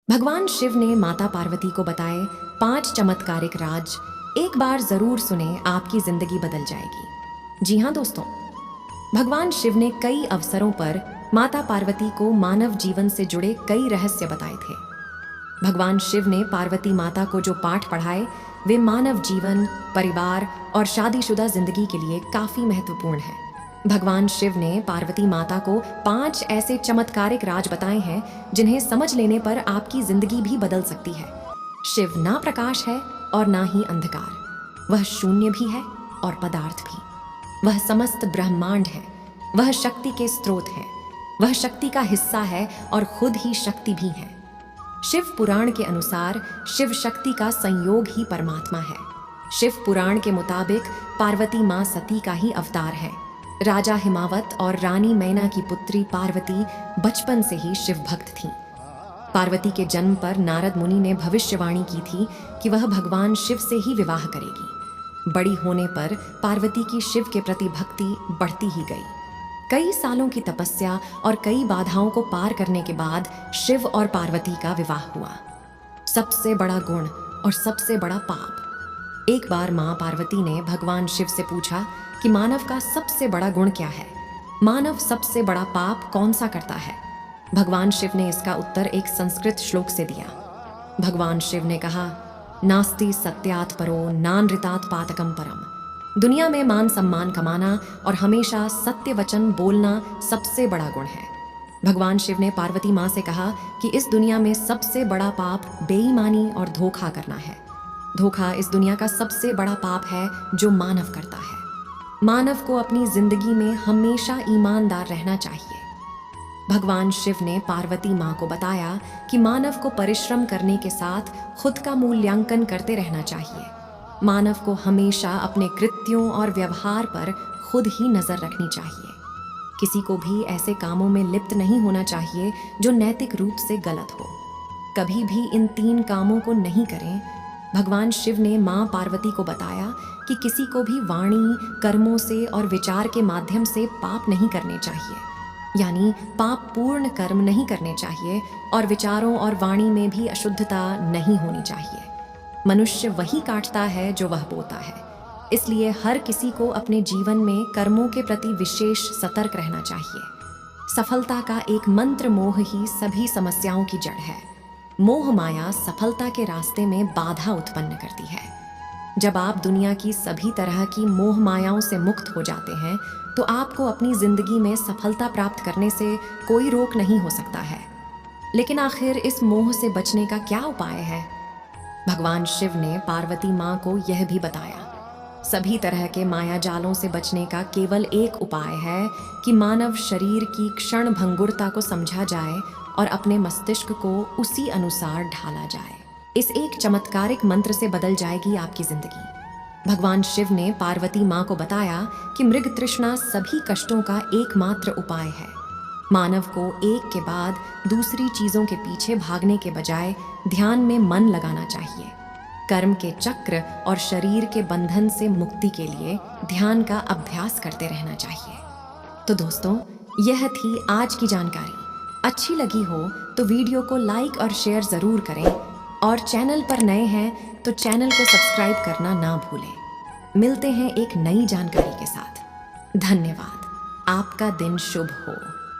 भगवान शिव ने माता पार्वती को बताए 5 चमत्कारिक राज। एक बार जरूर सुने, आपकी जिंदगी बदल जाएगी। जी हाँ दोस्तों, भगवान शिव ने कई अवसरों पर माता पार्वती को मानव जीवन से जुड़े कई रहस्य बताए थे। भगवान शिव ने पार्वती माता को जो पाठ पढ़ाए वे मानव जीवन, परिवार और शादीशुदा जिंदगी के लिए काफी महत्वपूर्ण है। भगवान शिव ने पार्वती माता को 5 ऐसे चमत्कारिक राज बताए हैं जिन्हें समझ लेने पर आपकी जिंदगी भी बदल सकती है। शिव ना प्रकाश है और ना ही अंधकार, वह शून्य भी है और पदार्थ भी। वह समस्त ब्रह्मांड है, वह शक्ति के स्रोत है, वह शक्ति का हिस्सा है और खुद ही शक्ति भी है। शिव पुराण के अनुसार शिव शक्ति का संयोग ही परमात्मा है। शिव पुराण के मुताबिक पार्वती माँ सती का ही अवतार है। राजा हिमावत और रानी मैना की पुत्री पार्वती बचपन से ही शिव भक्त थीं। पार्वती के जन्म पर नारद मुनि ने भविष्यवाणी की थी कि वह भगवान शिव से ही विवाह करेगी। बड़ी होने पर पार्वती की शिव के प्रति भक्ति बढ़ती ही गई। कई सालों की तपस्या और कई बाधाओं को पार करने के बाद शिव और पार्वती का विवाह हुआ। सबसे बड़ा गुण और सबसे बड़ा पाप। एक बार मां पार्वती ने भगवान शिव से पूछा कि मानव का सबसे बड़ा गुण क्या है, मानव सबसे बड़ा पाप कौन सा करता है। भगवान शिव ने इसका उत्तर एक संस्कृत श्लोक से दिया। भगवान शिव ने कहा, नास्ति सत्यात् परो नानृतात् पातकम परम। दुनिया में मान सम्मान कमाना और हमेशा सत्य वचन बोलना सबसे बड़ा गुण है। भगवान शिव ने पार्वती माँ से कहा कि इस दुनिया में सबसे बड़ा पाप बेईमानी और धोखा करना है। धोखा इस दुनिया का सबसे बड़ा पाप है जो मानव करता है। मानव को अपनी जिंदगी में हमेशा ईमानदार रहना चाहिए। भगवान शिव ने पार्वती माँ को बताया कि मानव को परिश्रम करने के साथ खुद का मूल्यांकन करते रहना चाहिए। मानव को हमेशा अपने कृत्यों और व्यवहार पर खुद ही नजर रखनी चाहिए। किसी को भी ऐसे कामों में लिप्त नहीं होना चाहिए जो नैतिक रूप से गलत हो। कभी भी इन 3 कामों को नहीं करें। भगवान शिव ने माँ पार्वती को बताया कि किसी को भी वाणी, कर्मों से और विचार के माध्यम से पाप नहीं करने चाहिए। यानी पाप पूर्ण कर्म नहीं करने चाहिए और विचारों और वाणी में भी अशुद्धता नहीं होनी चाहिए। मनुष्य वही काटता है जो वह बोता है। इसलिए हर किसी को अपने जीवन में कर्मों के प्रति विशेष सतर्क रहना चाहिए। सफलता का एक मंत्र मोह ही सभी समस्याओं की जड़ है। मोह माया सफलता के रास्ते में बाधा उत्पन्न करती है। जब आप दुनिया की सभी तरह की मोह मायाओं से मुक्त हो जाते हैं तो आपको अपनी जिंदगी में सफलता प्राप्त करने से कोई रोक नहीं हो सकता है। लेकिन आखिर इस मोह से बचने का क्या उपाय है? भगवान शिव ने पार्वती माँ को यह भी बताया, सभी तरह के माया जालों से बचने का केवल एक उपाय है कि मानव शरीर की क्षण भंगुरता को समझा जाए और अपने मस्तिष्क को उसी अनुसार ढाला जाए। इस एक चमत्कारिक मंत्र से बदल जाएगी आपकी जिंदगी। भगवान शिव ने पार्वती माँ को बताया कि मृग तृष्णा सभी कष्टों का एकमात्र उपाय है। मानव को एक के बाद दूसरी चीजों के पीछे भागने के बजाय ध्यान में मन लगाना चाहिए। कर्म के चक्र और शरीर के बंधन से मुक्ति के लिए ध्यान का अभ्यास करते रहना चाहिए। तो दोस्तों, यह थी आज की जानकारी। अच्छी लगी हो तो वीडियो को लाइक और शेयर जरूर करें और चैनल पर नए हैं तो चैनल को सब्सक्राइब करना ना भूलें। मिलते हैं एक नई जानकारी के साथ। धन्यवाद। आपका दिन शुभ हो।